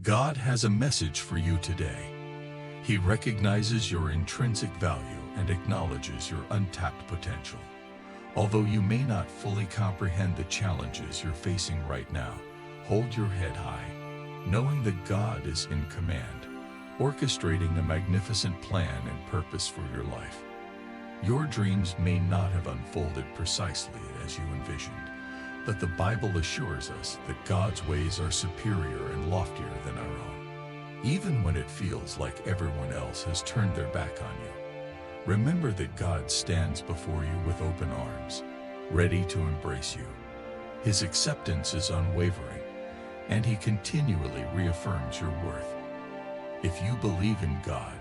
God has a message for you today. He recognizes your intrinsic value and acknowledges your untapped potential. Although you may not fully comprehend the challenges you're facing right now, hold your head high, knowing that God is in command, orchestrating a magnificent plan and purpose for your life. Your dreams may not have unfolded precisely as you envisioned, but the Bible assures us that God's ways are superior and loftier than our own. Even when it feels like everyone else has turned their back on you, remember that God stands before you with open arms, ready to embrace you. His acceptance is unwavering, and He continually reaffirms your worth. If you believe in God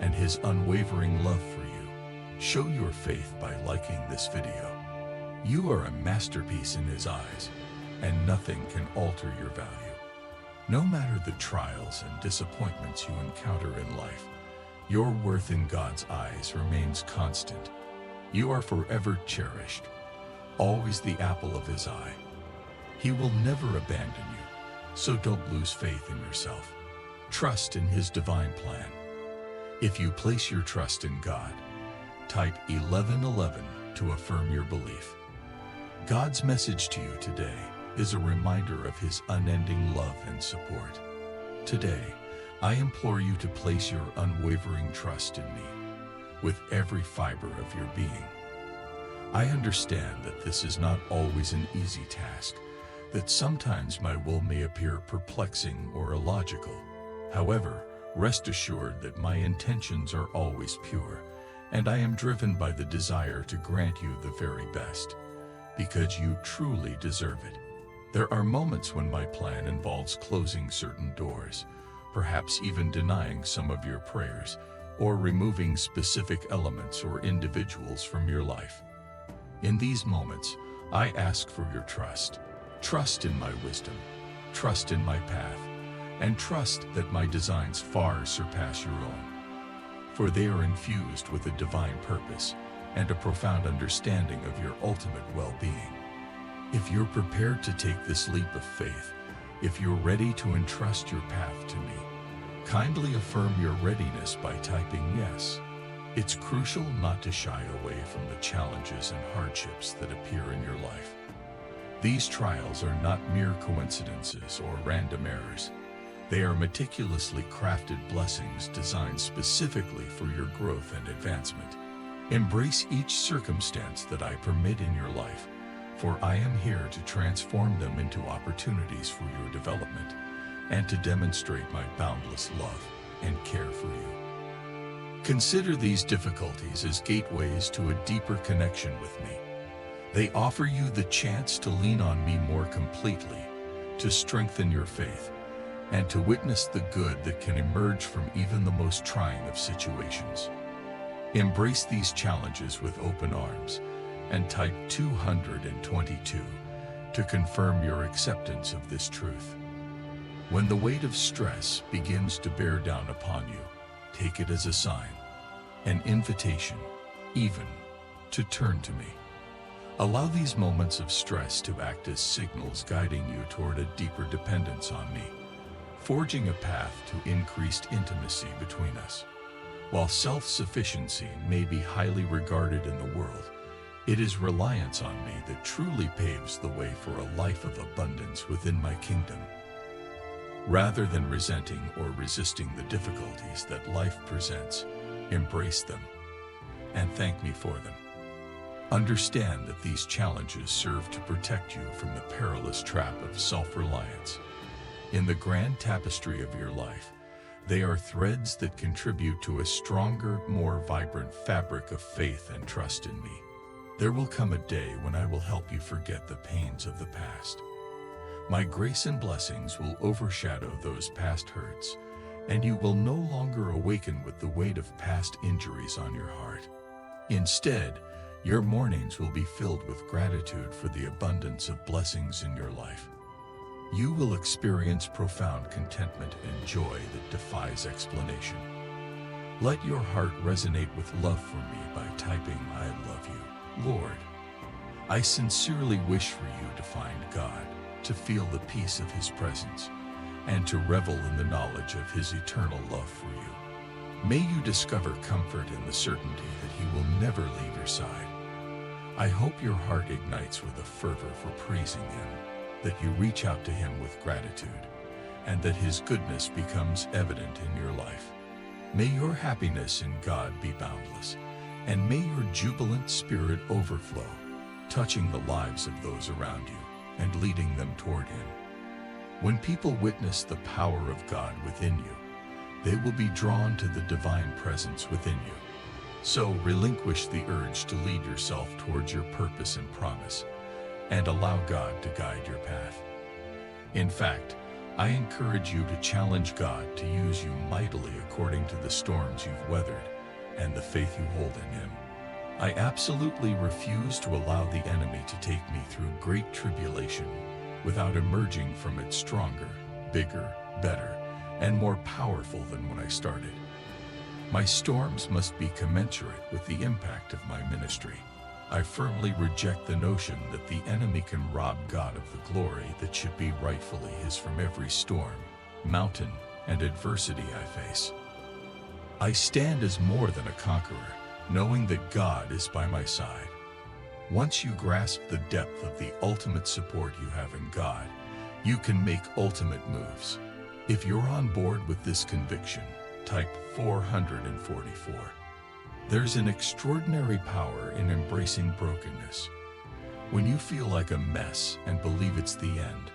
and His unwavering love for you, show your faith by liking this video. You are a masterpiece in His eyes, and nothing can alter your value. No matter the trials and disappointments you encounter in life, your worth in God's eyes remains constant. You are forever cherished, always the apple of His eye. He will never abandon you, so don't lose faith in yourself. Trust in His divine plan. If you place your trust in God, type 1111 to affirm your belief. God's message to you today is a reminder of His unending love and support. Today, I implore you to place your unwavering trust in me with every fiber of your being. I understand that this is not always an easy task, that sometimes my will may appear perplexing or illogical. However, rest assured that my intentions are always pure, and I am driven by the desire to grant you the very best, because you truly deserve it. There are moments when my plan involves closing certain doors, perhaps even denying some of your prayers, or removing specific elements or individuals from your life. In these moments, I ask for your trust. Trust in my wisdom, trust in my path, and trust that my designs far surpass your own. For they are infused with a divine purpose and a profound understanding of your ultimate well-being. If you're prepared to take this leap of faith, if you're ready to entrust your path to me, kindly affirm your readiness by typing yes. It's crucial not to shy away from the challenges and hardships that appear in your life. These trials are not mere coincidences or random errors. They are meticulously crafted blessings designed specifically for your growth and advancement. Embrace each circumstance that I permit in your life, for I am here to transform them into opportunities for your development and to demonstrate my boundless love and care for you. Consider these difficulties as gateways to a deeper connection with me. They offer you the chance to lean on me more completely, to strengthen your faith, and to witness the good that can emerge from even the most trying of situations. Embrace these challenges with open arms and type 222 to confirm your acceptance of this truth. When the weight of stress begins to bear down upon you, take it as a sign, an invitation, even, to turn to me. Allow these moments of stress to act as signals guiding you toward a deeper dependence on me, forging a path to increased intimacy between us. While self-sufficiency may be highly regarded in the world, it is reliance on me that truly paves the way for a life of abundance within my kingdom. Rather than resenting or resisting the difficulties that life presents, embrace them and thank me for them. Understand that these challenges serve to protect you from the perilous trap of self-reliance. In the grand tapestry of your life, they are threads that contribute to a stronger, more vibrant fabric of faith and trust in me. There will come a day when I will help you forget the pains of the past. My grace and blessings will overshadow those past hurts, and you will no longer awaken with the weight of past injuries on your heart. Instead, your mornings will be filled with gratitude for the abundance of blessings in your life. You will experience profound contentment and joy that defies explanation. Let your heart resonate with love for me by typing I love you, Lord. I sincerely wish for you to find God, to feel the peace of His presence, and to revel in the knowledge of His eternal love for you. May you discover comfort in the certainty that He will never leave your side. I hope your heart ignites with a fervor for praising Him, that you reach out to Him with gratitude, and that His goodness becomes evident in your life. May your happiness in God be boundless, and may your jubilant spirit overflow, touching the lives of those around you and leading them toward Him. When people witness the power of God within you, they will be drawn to the divine presence within you. So relinquish the urge to lead yourself towards your purpose and promise, and allow God to guide your path. In fact, I encourage you to challenge God to use you mightily according to the storms you've weathered and the faith you hold in Him. I absolutely refuse to allow the enemy to take me through great tribulation without emerging from it stronger, bigger, better, and more powerful than when I started. My storms must be commensurate with the impact of my ministry. I firmly reject the notion that the enemy can rob God of the glory that should be rightfully His from every storm, mountain, and adversity I face. I stand as more than a conqueror, knowing that God is by my side. Once you grasp the depth of the ultimate support you have in God, you can make ultimate moves. If you're on board with this conviction, type 444. There's an extraordinary power in embracing brokenness. When you feel like a mess and believe it's the end,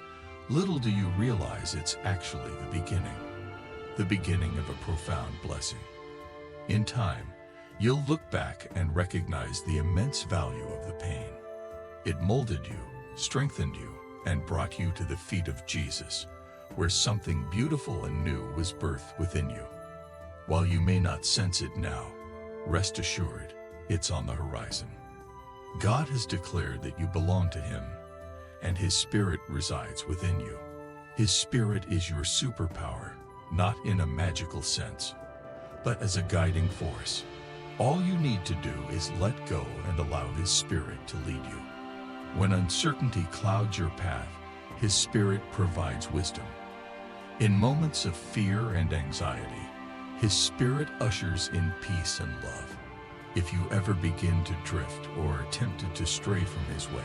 little do you realize it's actually the beginning of a profound blessing. In time, you'll look back and recognize the immense value of the pain. It molded you, strengthened you, and brought you to the feet of Jesus, where something beautiful and new was birthed within you. While you may not sense it now, rest assured, it's on the horizon. God has declared that you belong to Him, and His Spirit resides within you. His Spirit is your superpower, not in a magical sense, but as a guiding force. All you need to do is let go and allow His Spirit to lead you. When uncertainty clouds your path, His Spirit provides wisdom. In moments of fear and anxiety, His Spirit ushers in peace and love. If you ever begin to drift or are tempted to stray from His way,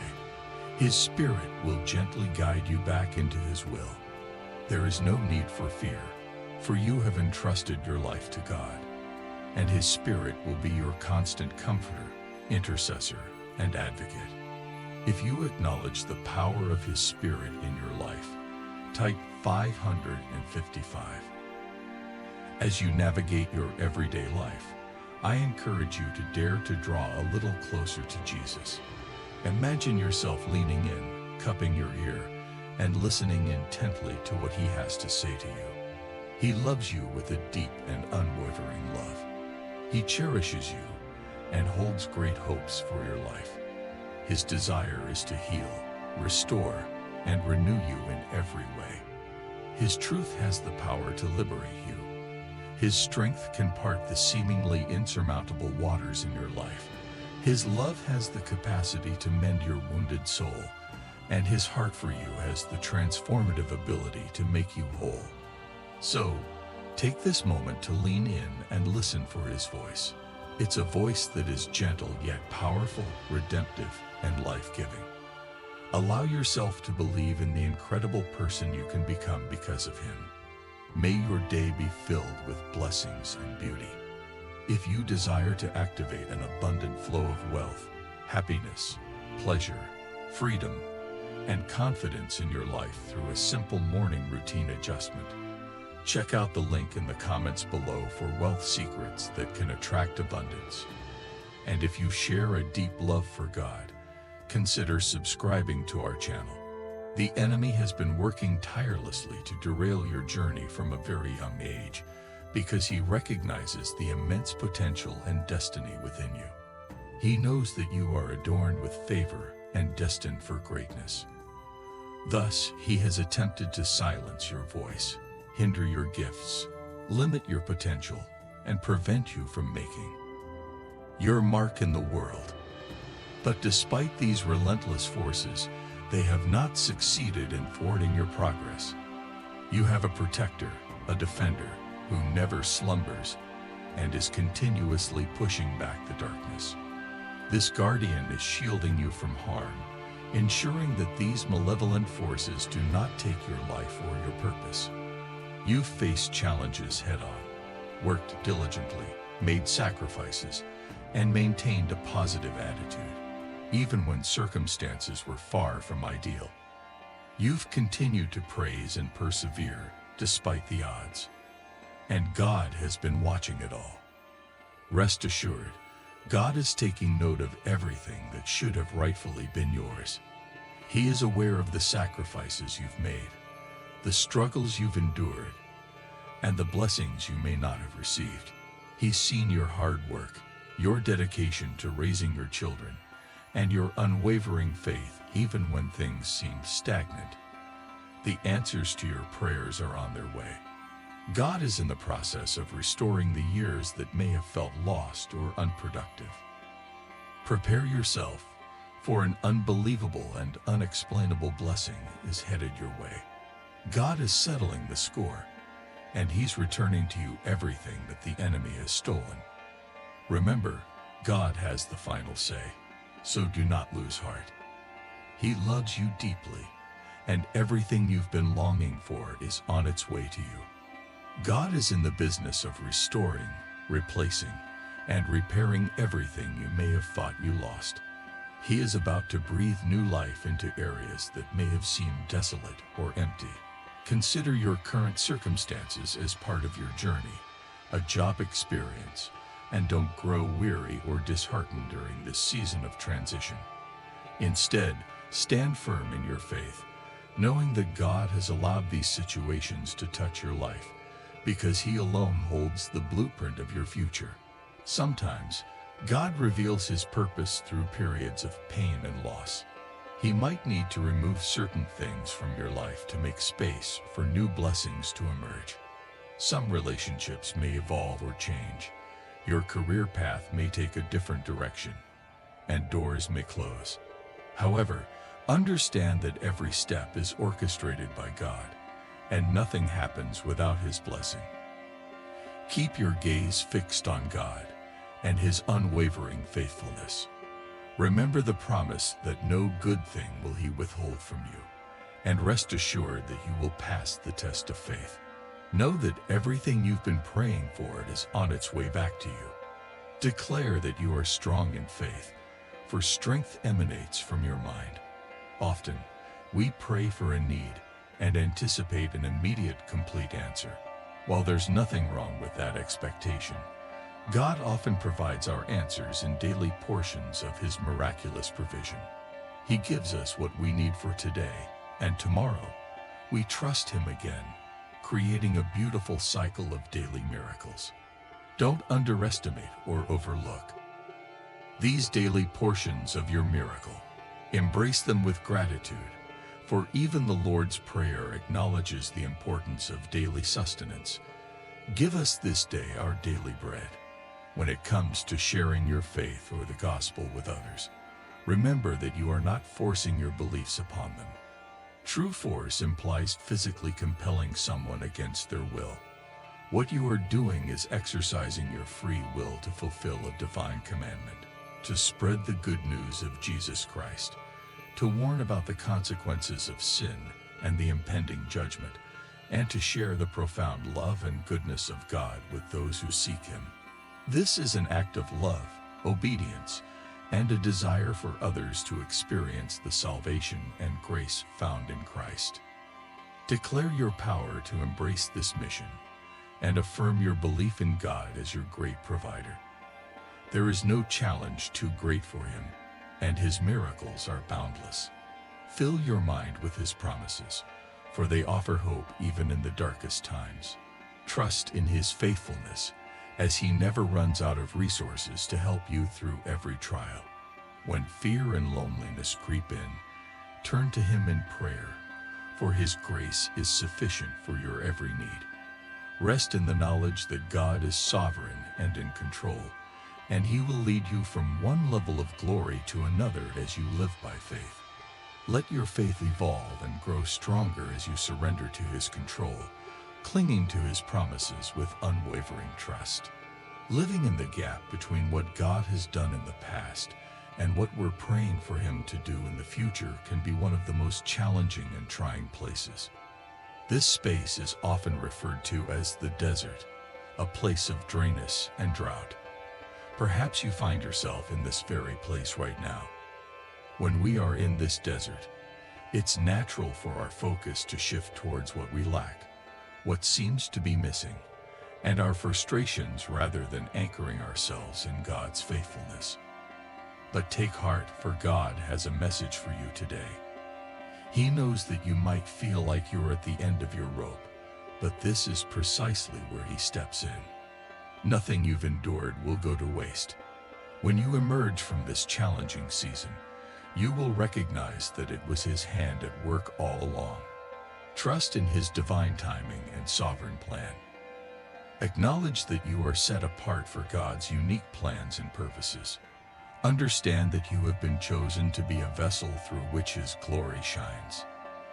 His Spirit will gently guide you back into His will. There is no need for fear, for you have entrusted your life to God, and His Spirit will be your constant comforter, intercessor, and advocate. If you acknowledge the power of His Spirit in your life, type 555. As you navigate your everyday life, I encourage you to dare to draw a little closer to Jesus. Imagine yourself leaning in, cupping your ear, and listening intently to what He has to say to you. He loves you with a deep and unwavering love. He cherishes you and holds great hopes for your life. His desire is to heal, restore, and renew you in every way. His truth has the power to liberate you. His strength can part the seemingly insurmountable waters in your life. His love has the capacity to mend your wounded soul, and His heart for you has the transformative ability to make you whole. So, take this moment to lean in and listen for His voice. It's a voice that is gentle yet powerful, redemptive, and life-giving. Allow yourself to believe in the incredible person you can become because of Him. May your day be filled with blessings and beauty. If you desire to activate an abundant flow of wealth, happiness, pleasure, freedom, and confidence in your life through a simple morning routine adjustment, check out the link in the comments below for wealth secrets that can attract abundance. And if you share a deep love for God, consider subscribing to our channel. The enemy has been working tirelessly to derail your journey from a very young age because he recognizes the immense potential and destiny within you. He knows that you are adorned with favor and destined for greatness. Thus, he has attempted to silence your voice, hinder your gifts, limit your potential, and prevent you from making your mark in the world. But despite these relentless forces, they have not succeeded in thwarting your progress. You have a protector, a defender, who never slumbers and is continuously pushing back the darkness. This guardian is shielding you from harm, ensuring that these malevolent forces do not take your life or your purpose. You've faced challenges head-on, worked diligently, made sacrifices, and maintained a positive attitude, even when circumstances were far from ideal. You've continued to praise and persevere despite the odds, and God has been watching it all. Rest assured, God is taking note of everything that should have rightfully been yours. He is aware of the sacrifices you've made, the struggles you've endured, and the blessings you may not have received. He's seen your hard work, your dedication to raising your children, and your unwavering faith even when things seemed stagnant. The answers to your prayers are on their way. God is in the process of restoring the years that may have felt lost or unproductive. Prepare yourself, for an unbelievable and unexplainable blessing is headed your way. God is settling the score, and He's returning to you everything that the enemy has stolen. Remember, God has the final say, so do not lose heart. He loves you deeply, and everything you've been longing for is on its way to you. God is in the business of restoring, replacing, and repairing everything you may have thought you lost. He is about to breathe new life into areas that may have seemed desolate or empty. Consider your current circumstances as part of your journey, a job experience, and don't grow weary or disheartened during this season of transition. Instead, stand firm in your faith, knowing that God has allowed these situations to touch your life, because He alone holds the blueprint of your future. Sometimes, God reveals His purpose through periods of pain and loss. He might need to remove certain things from your life to make space for new blessings to emerge. Some relationships may evolve or change. Your career path may take a different direction, and doors may close. However, understand that every step is orchestrated by God, and nothing happens without His blessing. Keep your gaze fixed on God and His unwavering faithfulness. Remember the promise that no good thing will He withhold from you, and rest assured that you will pass the test of faith. Know that everything you've been praying for is on its way back to you. Declare that you are strong in faith, for strength emanates from your mind. Often, we pray for a need and anticipate an immediate, complete answer. While there's nothing wrong with that expectation, God often provides our answers in daily portions of His miraculous provision. He gives us what we need for today, and tomorrow, we trust Him again, creating a beautiful cycle of daily miracles. Don't underestimate or overlook these daily portions of your miracle. Embrace them with gratitude, for even the Lord's Prayer acknowledges the importance of daily sustenance. Give us this day our daily bread. When it comes to sharing your faith or the gospel with others, remember that you are not forcing your beliefs upon them. True force implies physically compelling someone against their will. What you are doing is exercising your free will to fulfill a divine commandment, to spread the good news of Jesus Christ, to warn about the consequences of sin and the impending judgment, and to share the profound love and goodness of God with those who seek Him. This is an act of love, obedience, and a desire for others to experience the salvation and grace found in Christ. Declare your power to embrace this mission and affirm your belief in God as your great provider. There is no challenge too great for Him, and His miracles are boundless. Fill your mind with His promises, for they offer hope even in the darkest times. Trust in His faithfulness, as He never runs out of resources to help you through every trial. When fear and loneliness creep in, turn to Him in prayer, for His grace is sufficient for your every need. Rest in the knowledge that God is sovereign and in control, and He will lead you from one level of glory to another as you live by faith. Let your faith evolve and grow stronger as you surrender to His control, clinging to His promises with unwavering trust. Living in the gap between what God has done in the past and what we're praying for Him to do in the future can be one of the most challenging and trying places. This space is often referred to as the desert, a place of dryness and drought. Perhaps you find yourself in this very place right now. When we are in this desert, it's natural for our focus to shift towards what we lack, what seems to be missing, and our frustrations rather than anchoring ourselves in God's faithfulness. But take heart, for God has a message for you today. He knows that you might feel like you're at the end of your rope, but this is precisely where He steps in. Nothing you've endured will go to waste. When you emerge from this challenging season, you will recognize that it was His hand at work all along. Trust in His divine timing and sovereign plan. Acknowledge that you are set apart for God's unique plans and purposes. Understand that you have been chosen to be a vessel through which His glory shines.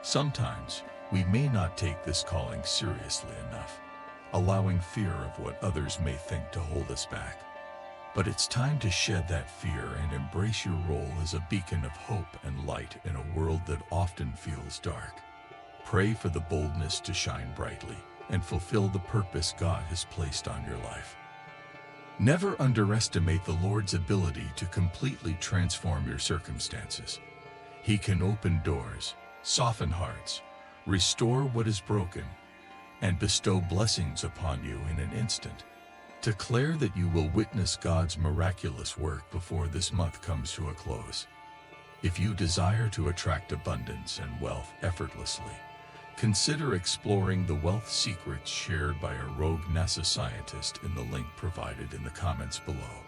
Sometimes, we may not take this calling seriously enough, allowing fear of what others may think to hold us back. But it's time to shed that fear and embrace your role as a beacon of hope and light in a world that often feels dark. Pray for the boldness to shine brightly and fulfill the purpose God has placed on your life. Never underestimate the Lord's ability to completely transform your circumstances. He can open doors, soften hearts, restore what is broken, and bestow blessings upon you in an instant. Declare that you will witness God's miraculous work before this month comes to a close. If you desire to attract abundance and wealth effortlessly, consider exploring the wealth secrets shared by a rogue NASA scientist in the link provided in the comments below.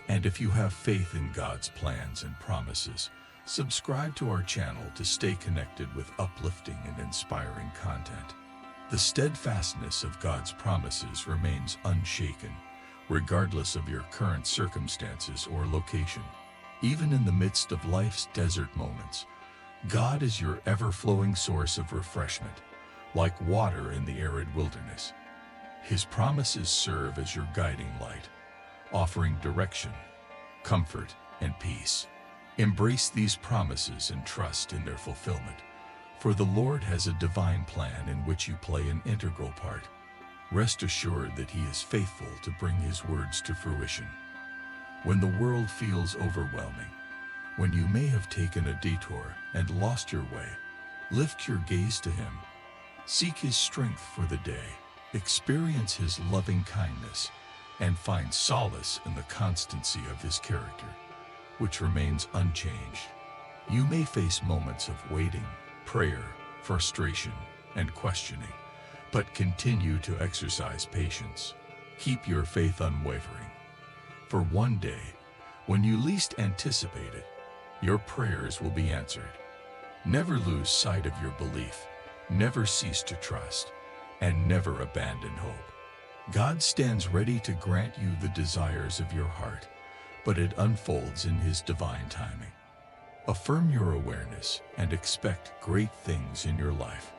And if you have faith in God's plans and promises, subscribe to our channel to stay connected with uplifting and inspiring content. The steadfastness of God's promises remains unshaken, regardless of your current circumstances or location. Even in the midst of life's desert moments, God is your ever-flowing source of refreshment, like water in the arid wilderness. His promises serve as your guiding light, offering direction, comfort, and peace. Embrace these promises and trust in their fulfillment, for the Lord has a divine plan in which you play an integral part. Rest assured that He is faithful to bring His words to fruition. When the world feels overwhelming, when you may have taken a detour and lost your way, lift your gaze to Him. Seek His strength for the day, experience His loving kindness, and find solace in the constancy of His character, which remains unchanged. You may face moments of waiting, prayer, frustration, and questioning, but continue to exercise patience. Keep your faith unwavering. For one day, when you least anticipate it, your prayers will be answered. Never lose sight of your belief, never cease to trust, and never abandon hope. God stands ready to grant you the desires of your heart, but it unfolds in His divine timing. Affirm your awareness and expect great things in your life.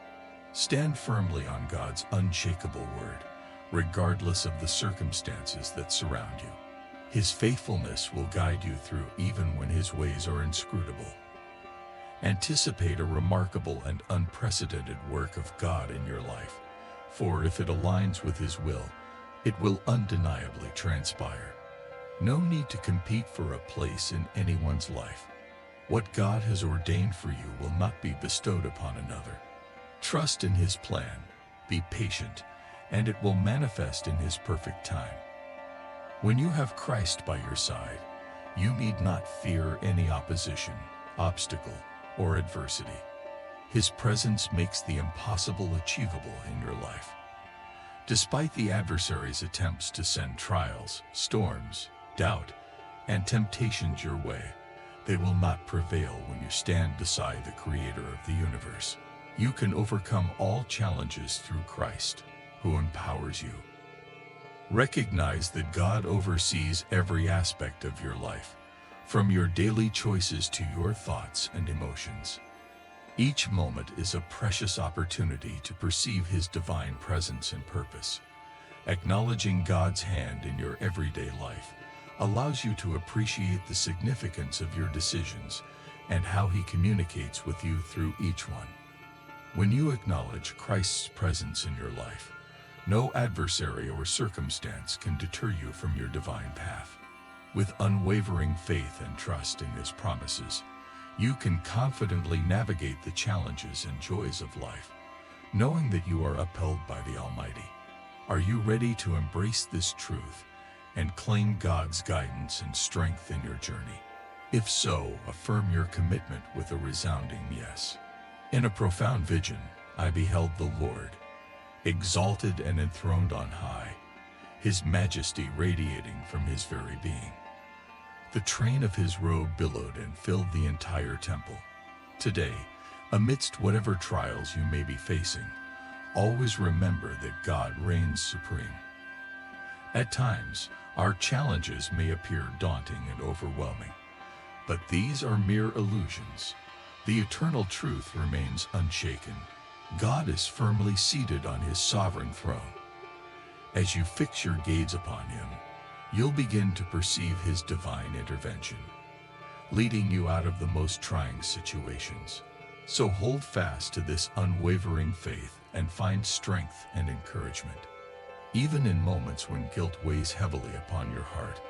Stand firmly on God's unshakable word, regardless of the circumstances that surround you. His faithfulness will guide you through even when His ways are inscrutable. Anticipate a remarkable and unprecedented work of God in your life, for if it aligns with His will, it will undeniably transpire. No need to compete for a place in anyone's life. What God has ordained for you will not be bestowed upon another. Trust in His plan, be patient, and it will manifest in His perfect time. When you have Christ by your side, you need not fear any opposition, obstacle, or adversity. His presence makes the impossible achievable in your life. Despite the adversary's attempts to send trials, storms, doubt, and temptations your way, they will not prevail when you stand beside the Creator of the universe. You can overcome all challenges through Christ, who empowers you. Recognize that God oversees every aspect of your life, From your daily choices to your thoughts and emotions, each moment is a precious opportunity to perceive His divine presence and purpose. Acknowledging God's hand in your everyday life allows you to appreciate the significance of your decisions and how He communicates with you through each one. When you acknowledge Christ's presence in your life, no adversary or circumstance can deter you from your divine path. With unwavering faith and trust in His promises, you can confidently navigate the challenges and joys of life, knowing that you are upheld by the Almighty. Are you ready to embrace this truth and claim God's guidance and strength in your journey? If so, affirm your commitment with a resounding yes. In a profound vision, I beheld the Lord, exalted and enthroned on high, His majesty radiating from His very being. The train of His robe billowed and filled the entire temple. Today, amidst whatever trials you may be facing, always remember that God reigns supreme. At times, our challenges may appear daunting and overwhelming, but these are mere illusions. The eternal truth remains unshaken. God is firmly seated on His sovereign throne. As you fix your gaze upon Him, you'll begin to perceive His divine intervention, leading you out of the most trying situations. So hold fast to this unwavering faith and find strength and encouragement. Even in moments when guilt weighs heavily upon your heart,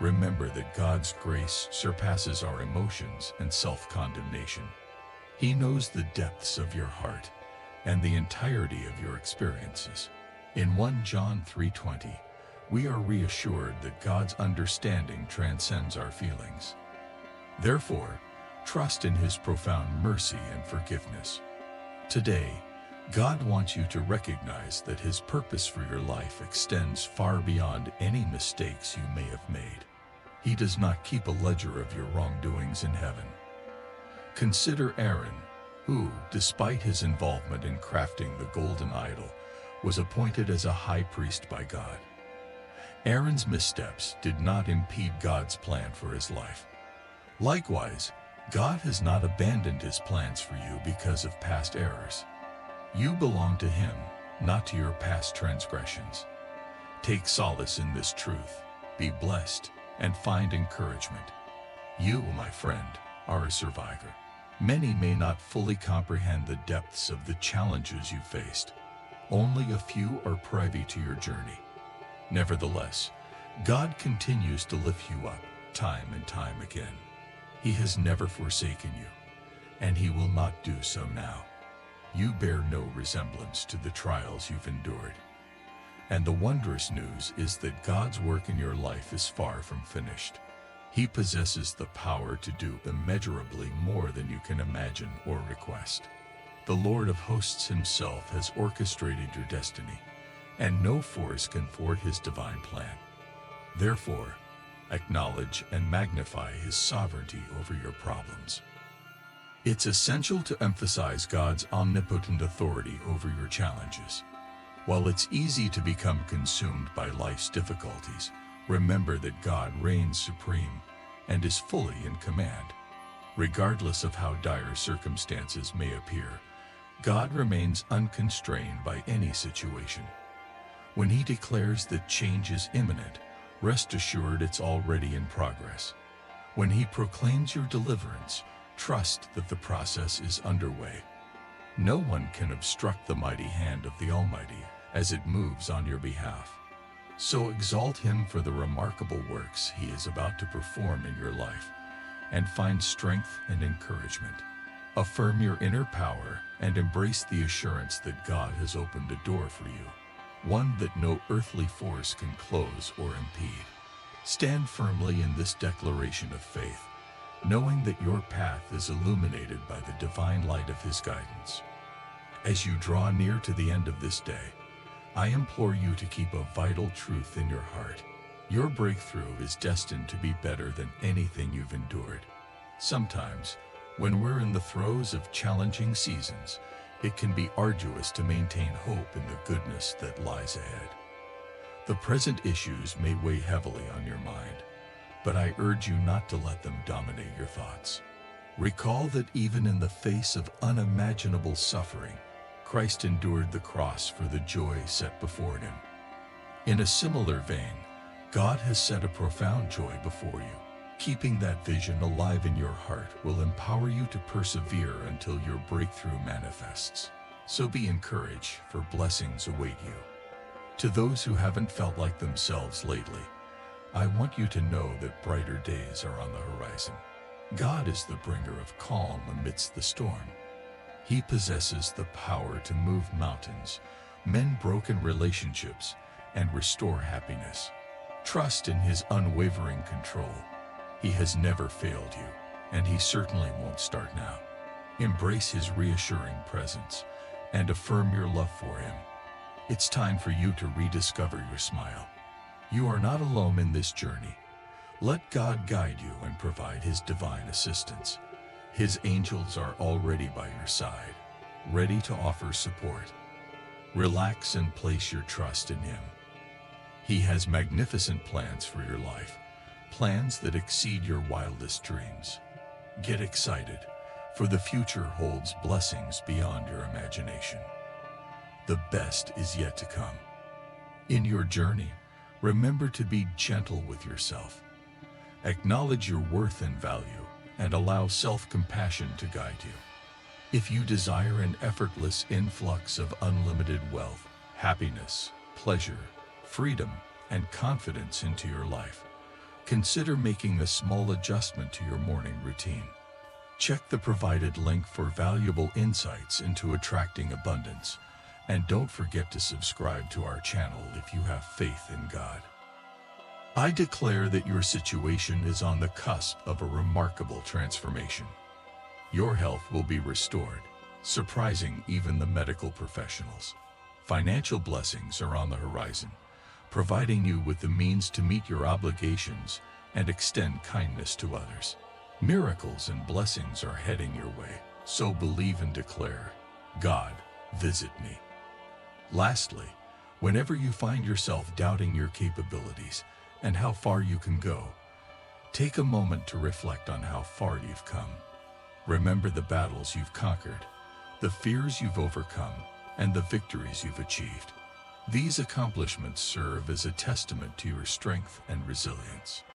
remember that God's grace surpasses our emotions and self-condemnation. He knows the depths of your heart and the entirety of your experiences. In 1 John 3:20, we are reassured that God's understanding transcends our feelings. Therefore, trust in His profound mercy and forgiveness. Today, God wants you to recognize that His purpose for your life extends far beyond any mistakes you may have made. He does not keep a ledger of your wrongdoings in heaven. Consider Aaron, who, despite his involvement in crafting the golden idol, was appointed as a high priest by God. Aaron's missteps did not impede God's plan for his life. Likewise, God has not abandoned His plans for you because of past errors. You belong to Him, not to your past transgressions. Take solace in this truth, be blessed, and find encouragement. You, my friend, are a survivor. Many may not fully comprehend the depths of the challenges you faced. Only a few are privy to your journey. Nevertheless, God continues to lift you up time and time again. He has never forsaken you, and He will not do so now. You bear no resemblance to the trials you've endured. And the wondrous news is that God's work in your life is far from finished. He possesses the power to do immeasurably more than you can imagine or request. The Lord of hosts Himself has orchestrated your destiny, and no force can thwart His divine plan. Therefore, acknowledge and magnify His sovereignty over your problems. It's essential to emphasize God's omnipotent authority over your challenges. While it's easy to become consumed by life's difficulties, remember that God reigns supreme and is fully in command. Regardless of how dire circumstances may appear, God remains unconstrained by any situation. When He declares that change is imminent, rest assured it's already in progress. When He proclaims your deliverance, trust that the process is underway. No one can obstruct the mighty hand of the Almighty as it moves on your behalf. So exalt Him for the remarkable works He is about to perform in your life, and find strength and encouragement. Affirm your inner power and embrace the assurance that God has opened a door for you, one that no earthly force can close or impede. Stand firmly in this declaration of faith, knowing that your path is illuminated by the divine light of His guidance. As you draw near to the end of this day, I implore you to keep a vital truth in your heart. Your breakthrough is destined to be better than anything you've endured. Sometimes, when we're in the throes of challenging seasons, it can be arduous to maintain hope in the goodness that lies ahead. The present issues may weigh heavily on your mind, but I urge you not to let them dominate your thoughts. Recall that even in the face of unimaginable suffering, Christ endured the cross for the joy set before him. In a similar vein, God has set a profound joy before you. Keeping that vision alive in your heart will empower you to persevere until your breakthrough manifests. So be encouraged, for blessings await you. To those who haven't felt like themselves lately, I want you to know that brighter days are on the horizon. God is the bringer of calm amidst the storm. He possesses the power to move mountains, mend broken relationships, and restore happiness. Trust in his unwavering control. He has never failed you, and he certainly won't start now. Embrace his reassuring presence and affirm your love for him. It's time for you to rediscover your smile. You are not alone in this journey. Let God guide you and provide his divine assistance. His angels are already by your side, ready to offer support. Relax and place your trust in him. He has magnificent plans for your life, plans that exceed your wildest dreams. Get excited, for the future holds blessings beyond your imagination. The best is yet to come. In your journey, remember to be gentle with yourself. Acknowledge your worth and value, and allow self-compassion to guide you. If you desire an effortless influx of unlimited wealth, happiness, pleasure, freedom, and confidence into your life, consider making a small adjustment to your morning routine. Check the provided link for valuable insights into attracting abundance, and don't forget to subscribe to our channel if you have faith in God. I declare that your situation is on the cusp of a remarkable transformation. Your health will be restored, surprising even the medical professionals. Financial blessings are on the horizon, providing you with the means to meet your obligations and extend kindness to others. Miracles and blessings are heading your way, so believe and declare, God, visit me. Lastly, whenever you find yourself doubting your capabilities and how far you can go, take a moment to reflect on how far you've come. Remember the battles you've conquered, the fears you've overcome, and the victories you've achieved. These accomplishments serve as a testament to your strength and resilience.